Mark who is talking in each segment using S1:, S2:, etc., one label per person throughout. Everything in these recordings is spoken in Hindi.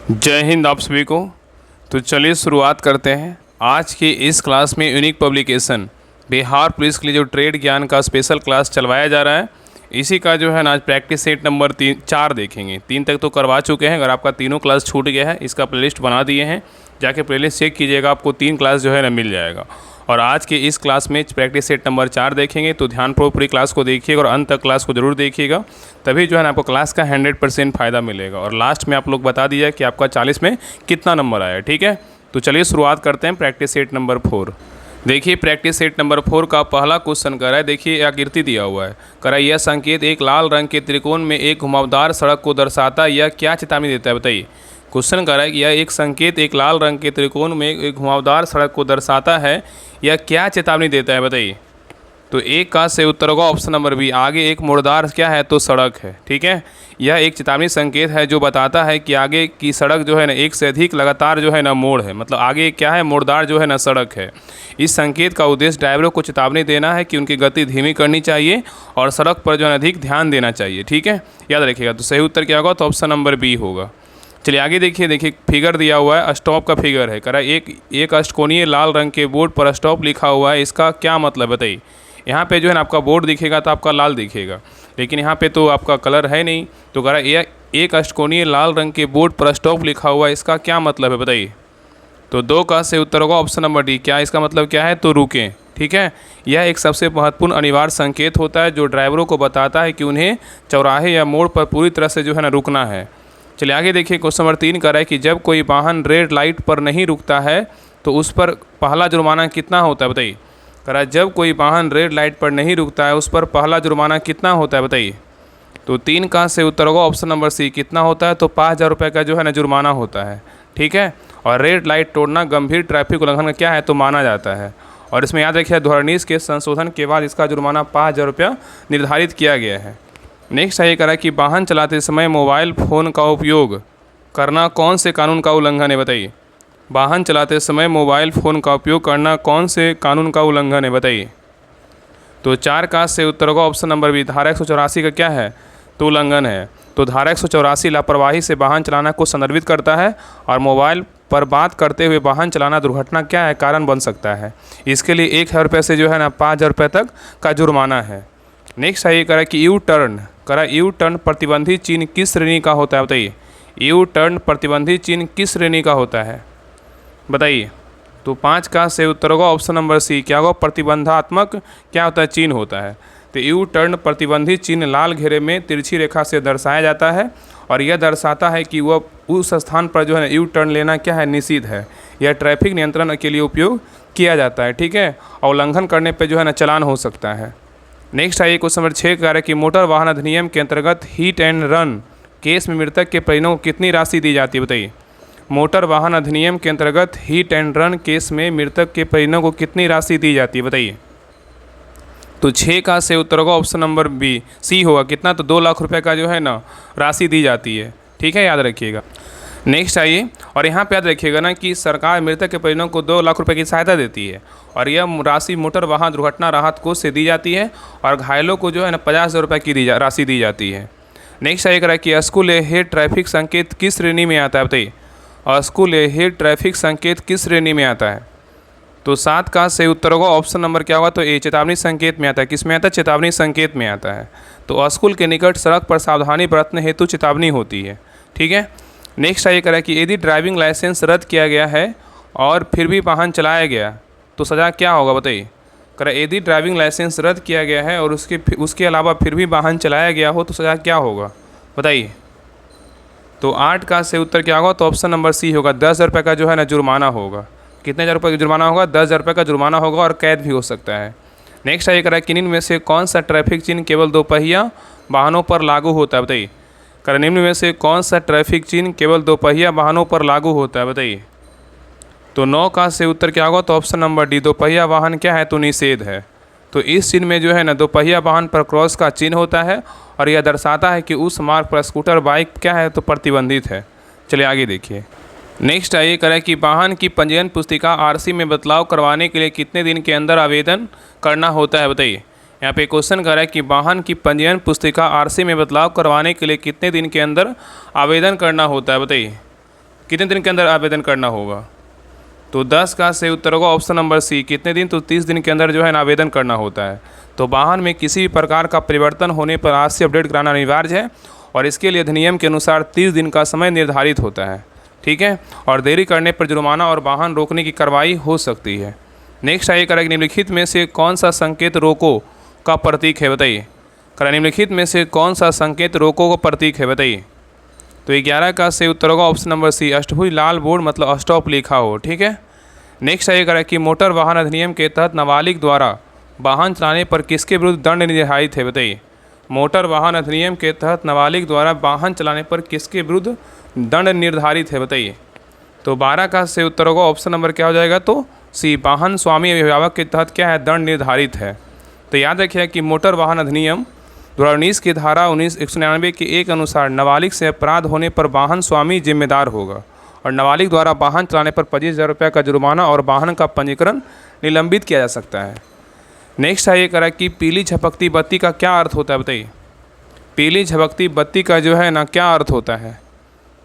S1: जय हिंद आप सभी को। तो चलिए शुरुआत करते हैं। आज की इस क्लास में यूनिक पब्लिकेशन बिहार पुलिस के लिए जो ट्रेड ज्ञान का स्पेशल क्लास चलवाया जा रहा है, इसी का जो है ना आज प्रैक्टिस सेट नंबर 4 देखेंगे। 3 तक तो करवा चुके हैं। अगर आपका तीनों क्लास छूट गया है, इसका प्लेलिस्ट बना दिए हैं, जाके प्लेलिस्ट चेक कीजिएगा, आपको 3 क्लास जो है ना मिल जाएगा। और आज के इस क्लास में प्रैक्टिस सेट नंबर 4 देखेंगे, तो ध्यानपूर्वक पूरी क्लास को देखिएगा और अंत तक क्लास को जरूर देखिएगा, तभी जो है ना आपको क्लास का 100% फ़ायदा मिलेगा। और लास्ट में आप लोग बता दीजिए कि आपका 40 में कितना नंबर आया। ठीक है, तो चलिए शुरुआत करते हैं प्रैक्टिस सेट नंबर 4। देखिए प्रैक्टिस सेट नंबर 4 का पहला क्वेश्चन कर रहा है। देखिए आकृति दिया हुआ है, कह रहा है यह संकेत एक लाल रंग के त्रिकोण में एक घुमावदार सड़क को दर्शाता है, यह क्या चेतावनी देता है? बताइए। क्वेश्चन कर रहा है कि यह एक संकेत एक लाल रंग के त्रिकोण में एक घुमावदार सड़क को दर्शाता है, यह क्या चेतावनी देता है? बताइए। तो एक का से उत्तर होगा ऑप्शन नंबर बी। आगे एक मुड़दार क्या है? तो सड़क है। ठीक है, यह एक चेतावनी संकेत है जो बताता है कि आगे की सड़क जो है ना एक से अधिक लगातार जो है ना मोड़ है, मतलब आगे क्या है? मुड़दार जो है ना सड़क है। इस संकेत का उद्देश्य ड्राइवरों को चेतावनी देना है कि उनकी गति धीमी करनी चाहिए और सड़क पर जो है अधिक ध्यान देना चाहिए। ठीक है, याद रखिएगा। तो सही उत्तर क्या होगा? तो ऑप्शन नंबर बी होगा। चलिए आगे देखिए फिगर दिया हुआ है, स्टॉप का फिगर है। कह रहा है एक अष्टकोणीय लाल रंग के बोर्ड पर स्टॉप लिखा हुआ है, इसका क्या मतलब? बताइए। यहाँ पे जो है ना आपका बोर्ड दिखेगा तो आपका लाल दिखेगा, लेकिन यहाँ पे तो आपका कलर है नहीं। तो कह रहा है एक अष्टकोणीय लाल रंग के बोर्ड पर स्टॉप लिखा हुआ है, इसका क्या मतलब है? बताइए। तो 2 का से उत्तर होगा ऑप्शन नंबर डी। क्या इसका मतलब क्या है? तो रुकें। ठीक है, यह एक सबसे महत्वपूर्ण अनिवार्य संकेत होता है जो ड्राइवरों को बताता है कि उन्हें चौराहे या मोड़ पर पूरी तरह से जो है ना रुकना है। चलिए आगे देखिए क्वेश्चन नंबर 3 कर रहा है कि जब कोई वाहन रेड लाइट पर नहीं रुकता है तो उस पर पहला जुर्माना कितना होता है? बताइए। कह रहा है जब कोई वाहन रेड लाइट पर नहीं रुकता है उस पर पहला जुर्माना कितना होता है? बताइए। तो 3 का से उत्तर होगा ऑप्शन नंबर सी। कितना होता है? तो 5,000 रुपये का जो है ना जुर्माना होता है। ठीक है, और रेड लाइट तोड़ना गंभीर ट्रैफिक उल्लंघन का क्या है? तो माना जाता है। और इसमें याद रखिए ध्वनिस के संशोधन के बाद इसका जुर्माना 5,000 रुपया निर्धारित किया गया है। नेक्स्ट ये करा कि वाहन चलाते समय मोबाइल फ़ोन का उपयोग करना कौन से कानून का उल्लंघन है? बताइए। वाहन चलाते समय मोबाइल फ़ोन का उपयोग करना कौन से कानून का उल्लंघन है? बताइए। तो 4 का से उत्तर होगा ऑप्शन नंबर बी। धारा 184 का क्या है? तो उल्लंघन है। तो धारा 184 लापरवाही से वाहन चलाना को संदर्भित करता है और मोबाइल पर बात करते हुए वाहन चलाना दुर्घटना क्या है? कारण बन सकता है। इसके लिए 1,000 रुपये से जो है ना 5,000 रुपये तक का जुर्माना है। नेक्स्ट है ये करा कि यू टर्न प्रतिबंधी चिन्ह किस श्रेणी का होता है? बताइए। यू टर्न प्रतिबंधी चिन्ह किस श्रेणी का होता है? बताइए। तो 5 का से उत्तर होगा ऑप्शन नंबर सी। क्या होगा? प्रतिबंधात्मक क्या होता है? चिन्ह होता है। तो यू टर्न प्रतिबंधी चिन्ह लाल घेरे में तिरछी रेखा से दर्शाया जाता है और यह दर्शाता है कि वह उस स्थान पर जो है यू टर्न लेना क्या है? निषिद्ध है। यह ट्रैफिक नियंत्रण के लिए उपयोग किया जाता है। ठीक है, और उल्लंघन करने पर जो है ना चालान हो सकता है। नेक्स्ट आइए क्वेश्चन नंबर 6 का है कि मोटर वाहन अधिनियम के अंतर्गत हिट एंड रन केस में मृतक के परिजनों को कितनी राशि दी जाती है? बताइए। मोटर वाहन अधिनियम के अंतर्गत हिट एंड रन केस में मृतक के परिजनों को कितनी राशि दी जाती है? बताइए। तो 6 का से उत्तर होगा ऑप्शन नंबर बी सी होगा। कितना? तो 2 लाख रुपए का जो है ना राशि दी जाती है। ठीक है, याद रखिएगा। नेक्स्ट आइए, और यहाँ पे याद रखिएगा ना कि सरकार मृतक के परिजनों को 2 लाख रुपए की सहायता देती है और यह राशि मोटर वाहन दुर्घटना राहत कोष से दी जाती है और घायलों को जो है ना 50,000 रुपये की राशि दी जाती है। नेक्स्ट आइए करा कि स्कूल हेड ट्रैफिक संकेत किस श्रेणी में आता है? बताइए। स्कूल हेड ट्रैफिक संकेत किस श्रेणी में आता है? तो 7 का से उत्तर होगा ऑप्शन नंबर क्या होगा? तो ए चेतावनी संकेत में आता है। किस में आता है? चेतावनी संकेत में आता है। तो स्कूल के निकट सड़क पर सावधानी बरतने हेतु चेतावनी होती है। ठीक है, नेक्स्ट आइए करें कि यदि ड्राइविंग लाइसेंस रद्द किया गया है और फिर भी वाहन चलाया गया तो सज़ा क्या होगा? बताइए। करें यदि ड्राइविंग लाइसेंस रद्द किया गया है और उसके अलावा फिर भी वाहन चलाया गया हो तो सज़ा क्या होगा? बताइए। तो 8 का से उत्तर क्या होगा? तो ऑप्शन नंबर सी होगा। 10,000 रुपये का जो है ना जुर्माना होगा। कितने हज़ार रुपये का जुर्माना होगा? 10,000 रुपये का जुर्माना होगा और कैद भी हो सकता है। नेक्स्ट आइए करें कि निम्न में से कौन सा ट्रैफिक चिन्ह केवल दोपहिया वाहनों पर लागू होता है? बताइए। निम्न में से कौन सा ट्रैफिक चिन्ह केवल दोपहिया वाहनों पर लागू होता है? बताइए। तो 9 का से उत्तर क्या होगा? तो ऑप्शन नंबर डी दोपहिया वाहन क्या है? तो निषेध है। तो इस चिन्ह में जो है ना दोपहिया वाहन पर क्रॉस का चिन्ह होता है और यह दर्शाता है कि उस मार्ग पर स्कूटर बाइक क्या है? तो प्रतिबंधित है। चलिए आगे देखिए। नेक्स्ट आइए करें कि वाहन की पंजीयन पुस्तिका आरसी में बदलाव करवाने के लिए कितने दिन के अंदर आवेदन करना होता है? बताइए। यहाँ पे क्वेश्चन कर रहा है कि वाहन की पंजीयन पुस्तिका आरसी में बदलाव करवाने के लिए कितने दिन के अंदर आवेदन करना होता है? बताइए। कितने दिन के अंदर आवेदन करना होगा? तो 10 का सही उत्तर होगा ऑप्शन नंबर सी, कितने दिन? तो 30 दिन के अंदर जो है ना आवेदन करना होता है। तो वाहन में किसी भी प्रकार का परिवर्तन होने पर आरसी अपडेट कराना अनिवार्य है और इसके लिए अधिनियम के अनुसार 30 दिन का समय निर्धारित होता है, ठीक है। और देरी करने पर जुर्माना और वाहन रोकने की कार्रवाई हो सकती है। नेक्स्ट आइए करें, निम्नलिखित में से कौन सा संकेत रोको का प्रतीक है, बताइए। निम्नलिखित में से कौन सा संकेत रोको का प्रतीक है, बताइए। तो 11 का सही उत्तर होगा ऑप्शन नंबर सी, अष्टभुज लाल बोर्ड मतलब स्टॉप लिखा हो, ठीक है। नेक्स्ट आइए करें कि मोटर वाहन अधिनियम के तहत नाबालिग द्वारा वाहन चलाने पर किसके विरुद्ध दंड निर्धारित है, बताइए। मोटर वाहन अधिनियम के तहत नाबालिग द्वारा वाहन चलाने पर किसके विरुद्ध दंड निर्धारित है, बताइए। तो 12 का सही उत्तर होगा ऑप्शन नंबर क्या हो जाएगा, तो सी, वाहन स्वामी अभिभावक के तहत क्या है, दंड निर्धारित है। तो याद रखिए कि मोटर वाहन अधिनियम 2019 की धारा 199 के एक अनुसार नाबालिग से अपराध होने पर वाहन स्वामी जिम्मेदार होगा और नाबालिग द्वारा वाहन चलाने पर 25,000 रुपये का जुर्माना और वाहन का पंजीकरण निलंबित किया जा सकता है। नेक्स्ट है ये करा कि पीली झपकती बत्ती का क्या अर्थ होता है, बताइए। पीली झपकती बत्ती का जो है ना क्या अर्थ होता है?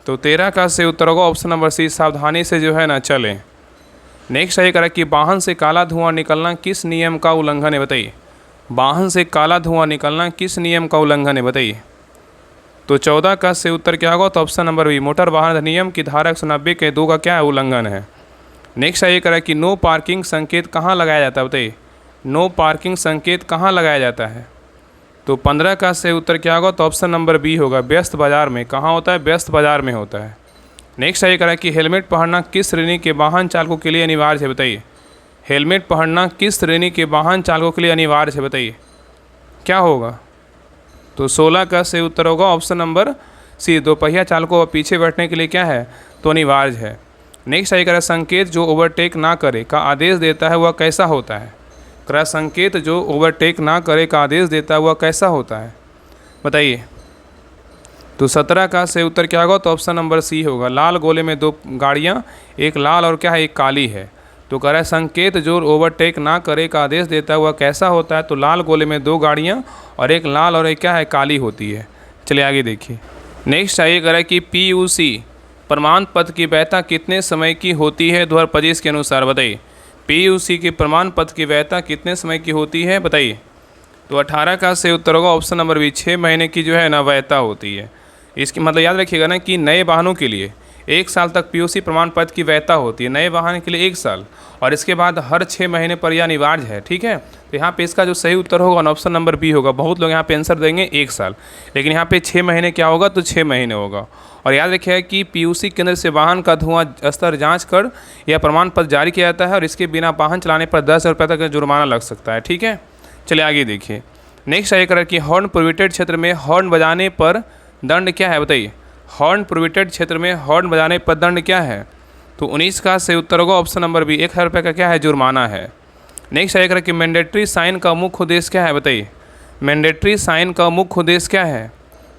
S1: तो 13 का सही उत्तर होगा ऑप्शन नंबर सी, सावधानी से जो है ना चलें। नेक्स्ट है करा कि वाहन से काला धुआं निकलना किस नियम का उल्लंघन है, बताइए। वाहन से काला धुआं निकलना किस नियम का उल्लंघन है, बताइए। तो 14 का सही उत्तर क्या होगा, तो ऑप्शन नंबर बी, मोटर वाहन अधिनियम की धारा 190 के 2 का क्या है, उल्लंघन है। नेक्स्ट है ये करा कि नो पार्किंग संकेत कहाँ लगाया जाता है, बताइए। नो पार्किंग संकेत कहाँ लगाया जाता है? तो 15 का सही उत्तर क्या होगा, तो ऑप्शन नंबर बी होगा, व्यस्त बाजार में। कहाँ होता है? व्यस्त बाजार में होता है। नेक्स्ट है ये करा कि हेलमेट पहनना किस श्रेणी के वाहन चालकों के लिए अनिवार्य है, बताइए। हेलमेट पहनना किस श्रेणी के वाहन चालकों के लिए अनिवार्य है, बताइए। क्या होगा? तो 16 का सही उत्तर होगा ऑप्शन नंबर सी, दोपहिया चालकों और पीछे बैठने के लिए क्या है, तो अनिवार्य है। नेक्स्ट है करा संकेत जो ओवरटेक ना करे का आदेश देता है वह कैसा होता है? करा संकेत जो ओवरटेक ना करे का आदेश देता है वह कैसा होता है, बताइए। तो 17 का सही उत्तर क्या होगा, तो ऑप्शन नंबर सी होगा, लाल गोले में 2 गाड़ियाँ, एक लाल और क्या है, एक काली है। तो कह रहा है संकेत जो ओवरटेक ना करे का आदेश देता है वह कैसा होता है? तो लाल गोले में 2 गाड़ियाँ और एक लाल और एक क्या है, काली होती है। चलिए आगे देखिए। नेक्स्ट आइए कह रहा है कि PUC प्रमाण पत्र की वैधता कितने समय की होती है 2025 के अनुसार, बताइए। PUC की प्रमाण पत्र की वैधता कितने समय की होती है, बताइए। तो 18 का सही उत्तर होगा ऑप्शन नंबर बी, 6 महीने की जो है ना वैधता होती है। इसकी मतलब याद रखिएगा ना कि नए वाहनों के लिए 1 साल तक PUC प्रमाण पत्र की वैधता होती है, नए वाहन के लिए 1 साल, और इसके बाद हर 6 महीने पर यह अनिवार्य है, ठीक है। तो यहाँ पे इसका जो सही उत्तर होगा ऑप्शन नंबर बी होगा। बहुत लोग यहाँ पे आंसर देंगे 1 साल, लेकिन यहाँ पे 6 महीने क्या होगा, तो 6 महीने होगा। और याद रखिएगा कि PUC केंद्र से वाहन का धुआं स्तर जांच कर यह प्रमाण पत्र जारी किया जाता है और इसके बिना वाहन चलाने पर 10,000 रुपये तक का जुर्माना लग सकता है, ठीक है। चलिए आगे देखिए। नेक्स्ट है करा कि हॉर्न प्रोहिबिटेड क्षेत्र में हॉर्न बजाने पर दंड क्या है, बताइए। हॉर्न प्रोहिबिटेड क्षेत्र में हॉर्न बजाने पर दंड क्या है? तो 19 का सही उत्तर होगा ऑप्शन नंबर बी, 1,000 रुपये का क्या है, जुर्माना है। नेक्स्ट है कि मैंडेटरी साइन का मुख्य उद्देश्य क्या है, बताइए। मैंडेटरी साइन का मुख्य उद्देश्य क्या है?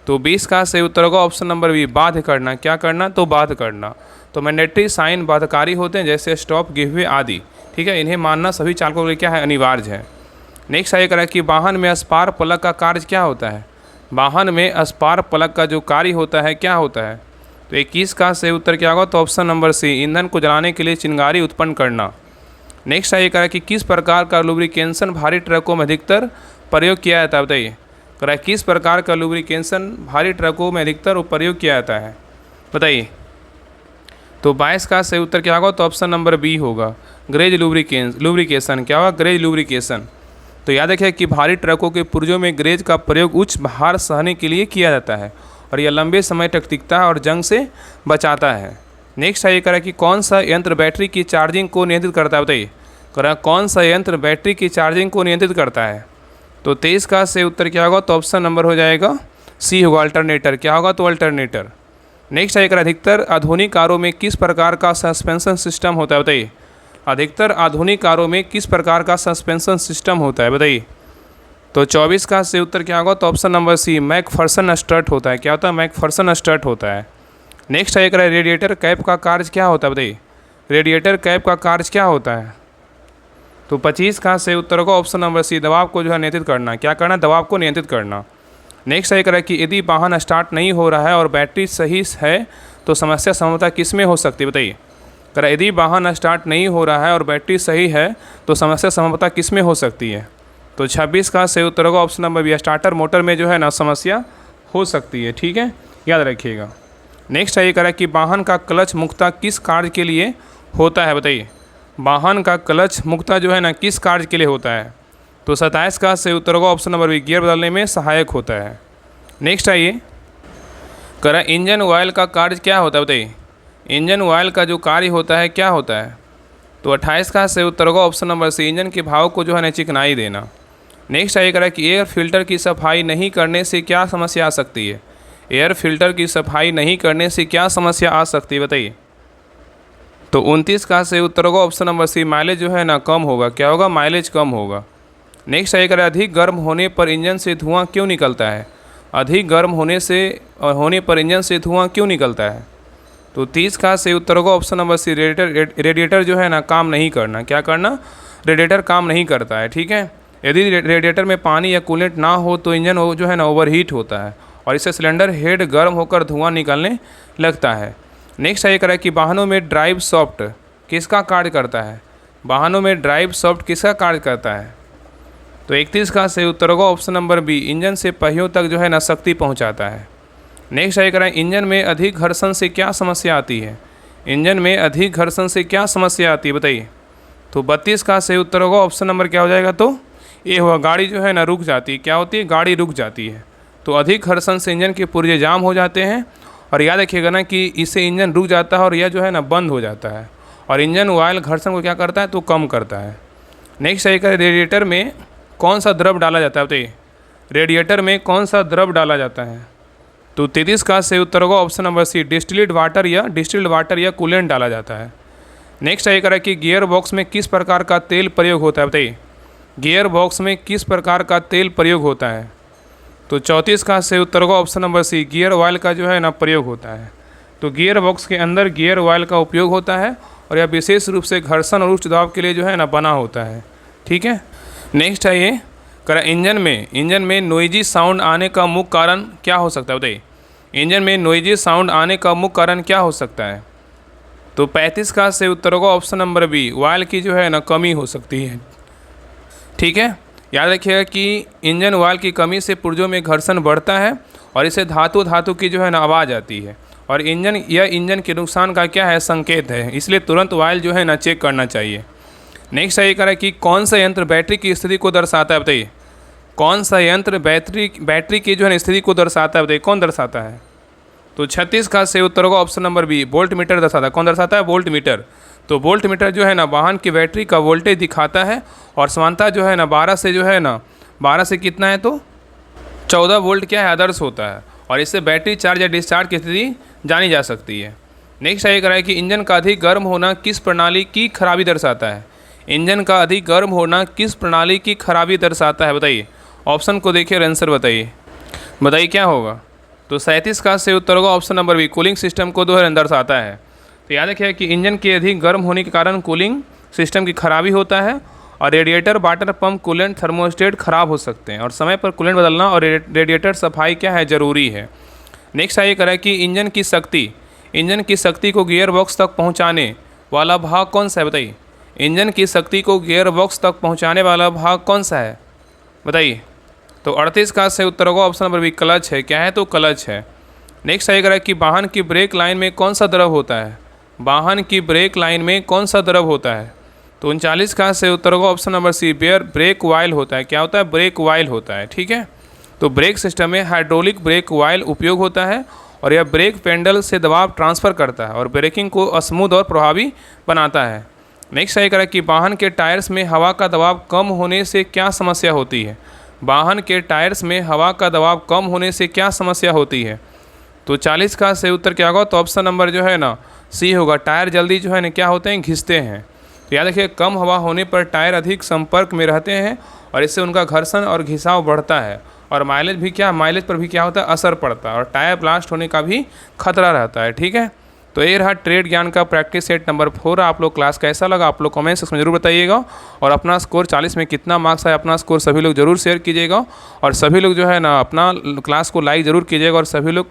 S1: तो 20 का सही उत्तर होगा ऑप्शन नंबर बी, बाध्य करना। क्या करना? तो बाध्य करना। तो मैंडेटरी साइन बाध्यकारी होते हैं, जैसे स्टॉप, गिववे आदि, ठीक है। इन्हें मानना सभी चालकों के लिए क्या है, अनिवार्य है। नेक्स्ट है करा कि वाहन में स्पार्क प्लग का कार्य क्या होता है? वाहन में स्पार्क प्लग का जो कार्य होता है क्या होता है? तो 21 का सही उत्तर क्या होगा, तो ऑप्शन नंबर सी, ईंधन को जलाने के लिए चिंगारी उत्पन्न करना। नेक्स्ट है करा कि किस प्रकार का लुब्रिकेशन भारी ट्रकों में अधिकतर प्रयोग किया जाता है, बताइए। करा किस प्रकार का लुब्रिकेशन भारी ट्रकों में अधिकतर प्रयोग किया जाता है, बताइए। तो 22 का सही उत्तर क्या होगा, तो ऑप्शन नंबर बी होगा, ग्रेज लुब्रिकेशन। क्या होगा? Grease lubrication. तो याद रखिए कि भारी ट्रकों के पुर्जों में ग्रेज का प्रयोग उच्च भार सहने के लिए किया जाता है और यह लंबे समय तक टिकता है और जंग से बचाता है। नेक्स्ट है ये करा कि कौन सा यंत्र बैटरी की चार्जिंग को नियंत्रित करता है, बताइए। करा कौन सा यंत्र बैटरी की चार्जिंग को नियंत्रित करता है? तो 23 का सही उत्तर क्या होगा, तो ऑप्शन नंबर हो जाएगा सी होगा, अल्टरनेटर। क्या होगा? तो अल्टरनेटर। नेक्स्ट है अधिकतर आधुनिक कारों में किस प्रकार का सस्पेंशन सिस्टम होता है, बताइए। अधिकतर आधुनिक कारों में किस प्रकार का सस्पेंशन सिस्टम होता है, बताइए। तो 24 का सही उत्तर क्या होगा, तो option number C, MacPherson strut होता है। क्या होता है? मैकफर्सन स्ट्रट होता है। नेक्स्ट है रेडिएटर कैप का कार्य क्या होता है, बताइए। रेडिएटर कैप का कार्य क्या होता है? तो 25 का सही उत्तर होगा ऑप्शन नंबर सी, दबाव को जो है नियंत्रित करना। क्या करना? दबाव को नियंत्रित करना। नेक्स्ट है कि यदि वाहन स्टार्ट नहीं हो रहा है और बैटरी सही है तो समस्या संभवतः किस में हो सकती है बताइए। अगर यदि वाहन स्टार्ट नहीं हो रहा है और बैटरी सही है तो समस्या संभवतः किस में हो सकती है। तो 26 का सही उत्तर होगा option number B, starter motor में जो है ना समस्या हो सकती है। ठीक है, याद रखिएगा। नेक्स्ट है ये करा कि वाहन का क्लच मुक्ता किस कार्य के लिए होता है बताइए। वाहन का क्लच मुक्ता जो है ना किस कार्य के लिए होता है। तो 27 का सही उत्तर होगा ऑप्शन नंबर बी, गियर बदलने में सहायक होता है। नेक्स्ट है ये करा इंजन ऑयल का कार्य क्या होता है बताइए। इंजन ऑयल का जो कार्य होता है क्या होता है। तो 28 का सही उत्तर होगा ऑप्शन नंबर सी, इंजन के भाव को जो है ना चिकनाई देना। नेक्स्ट है ये करा कि एयर फिल्टर की सफाई नहीं करने से क्या समस्या आ सकती है। एयर फिल्टर की सफाई नहीं करने से क्या समस्या आ सकती है बताइए। तो 29 का सही उत्तर होगा ऑप्शन नंबर सी, माइलेज जो है ना कम होगा। क्या होगा, माइलेज कम होगा। नेक्स्ट है करें अधिक गर्म होने पर इंजन से धुआं क्यों निकलता है। अधिक गर्म होने पर इंजन से धुआं क्यों निकलता है। तो 30 का सही उत्तर होगा ऑप्शन नंबर सी, रेडिएटर जो है ना काम नहीं करना। क्या करना, रेडिएटर काम नहीं करता है। ठीक है, यदि रेडिएटर में पानी या कूलेंट ना हो तो इंजन जो है ना ओवरहीट होता है और इससे सिलेंडर हेड गर्म होकर धुआं निकलने लगता है। नेक्स्ट है करें कि वाहनों में ड्राइव सॉफ्ट किसका कार्य करता है। वाहनों में ड्राइव सॉफ्ट किसका कार्य करता है। तो 31 का सही उत्तर होगा ऑप्शन नंबर बी, इंजन से पहियों तक जो है ना शक्ति पहुंचाता है। नेक्स्ट है करें इंजन में अधिक घर्षण से क्या समस्या आती है। इंजन में अधिक घर्षण से क्या समस्या आती है बताइए। तो 32 का सही उत्तर होगा ऑप्शन नंबर क्या हो जाएगा, तो ये हुआ गाड़ी जो है ना रुक जाती है। क्या होती है, गाड़ी रुक जाती है। तो अधिक घर्षण से इंजन के पुर्जे जाम हो जाते हैं और याद रखिएगा ना कि इससे इंजन रुक जाता है और यह जो है ना बंद हो जाता है। और इंजन ऑयल घर्षण को क्या करता है, तो कम करता है। नेक्स्ट है रेडिएटर में कौन सा द्रव डाला जाता है बताइए। रेडिएटर में कौन सा द्रव डाला जाता है। तो 33 का सही उत्तर होगा option number C, distilled water या कूलेंट डाला जाता है। नेक्स्ट है करें कि गियर बॉक्स में किस प्रकार का तेल प्रयोग होता है बताइए। गियर बॉक्स में किस प्रकार का तेल प्रयोग होता है। तो 34 का सही उत्तर होगा option number C, gear oil का जो है ना प्रयोग होता है। तो गियर बॉक्स के अंदर गियर ऑयल का उपयोग होता है और यह विशेष रूप से घर्षण और उच्च दबाव के लिए जो है ना बना होता है। ठीक है, नेक्स्ट है ये करा इंजन में नोइजी साउंड आने का मुख्य कारण क्या हो सकता है बताइए। इंजन में नोइजी साउंड आने का मुख्य कारण क्या हो सकता है। तो 35 का सही उत्तर होगा ऑप्शन नंबर बी, ऑयल की जो है ना कमी हो सकती है। ठीक है, याद रखिएगा कि इंजन ऑयल की कमी से पुर्जों में घर्षण बढ़ता है और इससे धातु की जो है ना आवाज़ आती है और इंजन के नुकसान का क्या है, संकेत है। इसलिए तुरंत ऑयल जो है ना चेक करना चाहिए। नेक्स्ट है करें कि कौन सा यंत्र बैटरी की स्थिति को दर्शाता है बताइए। कौन सा यंत्र बैटरी की जो है स्थिति को दर्शाता है बताइए, कौन दर्शाता है। तो 36 का सही उत्तर होगा option number B, voltmeter दर्शाता है। कौन दर्शाता है, वोल्ट मीटर। तो वोल्ट मीटर जो है ना वाहन की बैटरी का वोल्टेज दिखाता है और समानता जो है ना 12 से कितना है, तो 14 वोल्ट क्या है, आदर्श होता है और इससे बैटरी चार्ज या डिस्चार्ज की स्थिति जानी जा सकती है। नेक्स्ट है करा कि इंजन का अधिक गर्म होना किस प्रणाली की खराबी दर्शाता है। इंजन का अधिक गर्म होना किस प्रणाली की खराबी दर्शाता है बताइए। ऑप्शन को देखिए और आंसर बताइए क्या होगा। तो 37 का सही उत्तर होगा option number B, cooling system को दर्शाता है। तो याद रखिए कि इंजन के अधिक गर्म होने के कारण कूलिंग सिस्टम की खराबी होता है और radiator, water pump, coolant, thermostat खराब हो सकते हैं और समय पर कूलेंट बदलना और रेडिएटर सफाई क्या है, ज़रूरी है। नेक्स्ट है करें कि इंजन की शक्ति को गियर बॉक्स तक पहुँचाने वाला भाग कौन सा है बताइए। इंजन की शक्ति को गियर बॉक्स तक पहुँचाने वाला भाग कौन सा है बताइए। तो 38 का सही उत्तर होगा ऑप्शन नंबर बी, क्लच है। क्या है, तो क्लच है। नेक्स्ट है करें कि वाहन की ब्रेक लाइन में कौन सा द्रव होता है। वाहन की ब्रेक लाइन में कौन सा द्रव होता है। तो 39 का सही उत्तर होगा option number C, brake oil होता है। क्या होता है, ब्रेक ऑयल होता है। ठीक है, तो ब्रेक सिस्टम में हाइड्रोलिक ब्रेक ऑयल उपयोग होता है और यह ब्रेक पेडल से दबाव ट्रांसफ़र करता है और ब्रेकिंग को स्मूथ और प्रभावी बनाता है। नेक्स्ट है करें कि वाहन के टायर्स में हवा का दबाव कम होने से क्या समस्या होती है। वाहन के टायर्स में हवा का दबाव कम होने से क्या समस्या होती है। तो 40 का सही उत्तर क्या होगा, तो ऑप्शन नंबर जो है ना सी होगा, टायर जल्दी जो है ना क्या होते हैं, घिसते हैं। तो याद रखिए कम हवा होने पर टायर अधिक संपर्क में रहते हैं और इससे उनका घर्षण और घिसाव बढ़ता है और माइलेज पर भी क्या होता है, असर पड़ता है और टायर ब्लास्ट होने का भी खतरा रहता है। ठीक है, तो ये रहा ट्रेड ज्ञान का प्रैक्टिस सेट नंबर 4। आप लोग क्लास कैसा लगा आप लोग कमेंट सेक्शन में जरूर बताइएगा और अपना स्कोर 40 में कितना मार्क्स है अपना स्कोर सभी लोग जरूर शेयर कीजिएगा और सभी लोग जो है ना अपना क्लास को लाइक ज़रूर कीजिएगा और सभी लोग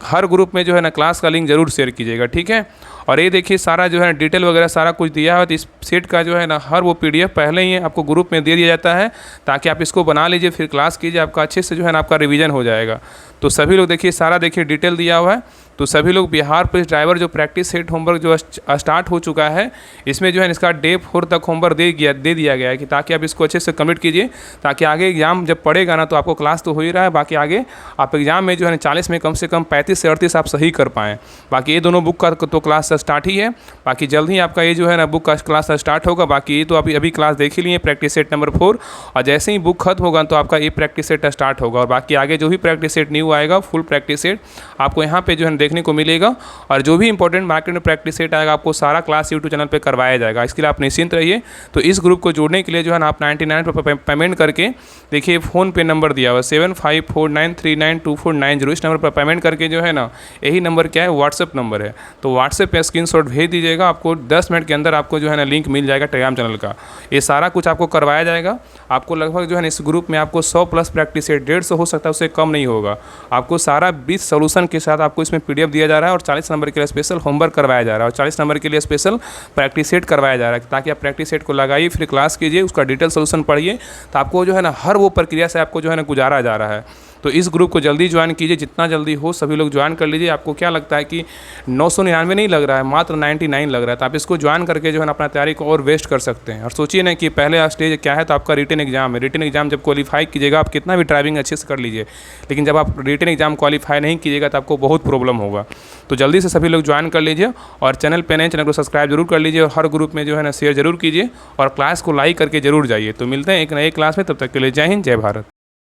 S1: हर ग्रुप में जो है ना क्लास का लिंक ज़रूर शेयर कीजिएगा, ठीक है। और ये देखिए सारा जो है डिटेल वगैरह सारा कुछ दिया है, तो इस सेट का जो है ना हर वो PDF पहले ही आपको ग्रुप में दे दिया जाता है, ताकि आप इसको बना लीजिए, फिर क्लास कीजिए, आपका अच्छे से जो है ना आपका रिवीजन हो जाएगा। तो सभी लोग देखिए सारा देखिए डिटेल दिया हुआ है। तो सभी लोग बिहार पुलिस ड्राइवर जो प्रैक्टिस सेट होमवर्क जो स्टार्ट हो चुका है, इसमें जो है इसका डे 4 तक होमवर्क दे दिया गया है, कि ताकि आप इसको अच्छे से कंप्लीट कीजिए, ताकि आगे एग्जाम जब पड़ेगा ना तो आपको क्लास तो हो ही रहा है, बाकी आगे आप एग्जाम में जो है 40 में कम से कम 35 से 38 आप सही कर पाएँ। बाकी ये दोनों बुक का तो क्लास स्टार्ट ही है, बाकी जल्द ही आपका ये जो है ना बुक का क्लास स्टार्ट होगा। बाकी ये तो अभी क्लास देख ही लिए प्रैक्टिस सेट नंबर 4, और जैसे ही बुक खत्म होगा तो आपका ये प्रैक्टिस सेट स्टार्ट होगा। और बाकी आगे जो भी प्रैक्टिस सेट न्यू आएगा फुल प्रैक्टिस सेट आपको यहाँ पे जो है देखने को मिलेगा। और जो भी इंपॉर्टेंट मार्केट में प्रैक्टिस सेट आएगा आपको सारा क्लास यूट्यूब चैनल पे करवाया जाएगा, इसके लिए आप निश्चिंत रहिए। तो इस ग्रुप को जोड़ने के लिए जो है ना आप 99 पर पेमेंट करके, देखिए फ़ोन पे नंबर दिया हुआ 7549392490, इस नंबर पर पेमेंट करके जो है ना, यही नंबर क्या है, व्हाट्सएप नंबर है, तो व्हाट्सएप पे स्क्रीनशॉट भेज दीजिएगा। आपको 10 मिनट के अंदर आपको जो है ना लिंक मिल जाएगा टेलीग्राम चैनल का। ये सारा कुछ आपको करवाया जाएगा। आपको लगभग जो है ना इस ग्रुप में आपको 100 प्लस प्रैक्टिस सेट, 150 हो सकता है, उससे कम नहीं होगा। आपको सारा 20 सोल्यूशन के साथ आपको इसमें PDF दिया जा रहा है, और 40 नंबर के लिए स्पेशल होमवर्क करवाया जा रहा है, और 40 नंबर के लिए स्पेशल प्रैक्टिस सेट करवाया जा रहा है, ताकि आप प्रैक्टिस सेट को लगाइए, फिर क्लास कीजिए, उसका डिटेल सोल्यूशन पढ़िए, तो आपको जो है ना हर वो प्रक्रिया से आपको जो है ना गुजारा जा रहा है। तो इस ग्रुप को जल्दी ज्वाइन कीजिए, जितना जल्दी हो सभी लोग ज्वाइन कर लीजिए। आपको क्या लगता है कि 999 नहीं लग रहा है, मात्र 99 लग रहा है, तो आप इसको ज्वाइन करके जो है ना अपना तैयारी को और वेस्ट कर सकते हैं। और सोचिए ना कि पहले स्टेज क्या है, तो आपका रिटन एग्जाम है। रिटन एग्जाम जब क्वालिफाई कीजिएगा, आप कितना भी ड्राइविंग अच्छे से कर लीजिए, लेकिन जब आप रिटन एग्जाम क्वालिफाई नहीं कीजिएगा तो आपको बहुत प्रॉब्लम होगा। तो जल्दी से सभी लोग ज्वाइन कर लीजिए, और चैनल पे नए चैनल को सब्सक्राइब जरूर कर लीजिए, और हर ग्रुप में जो है ना शेयर जरूर कीजिए, और क्लास को लाइक करके जरूर जाइए। तो मिलते हैं एक नए क्लास में, तब तक के लिए जय हिंद, जय भारत।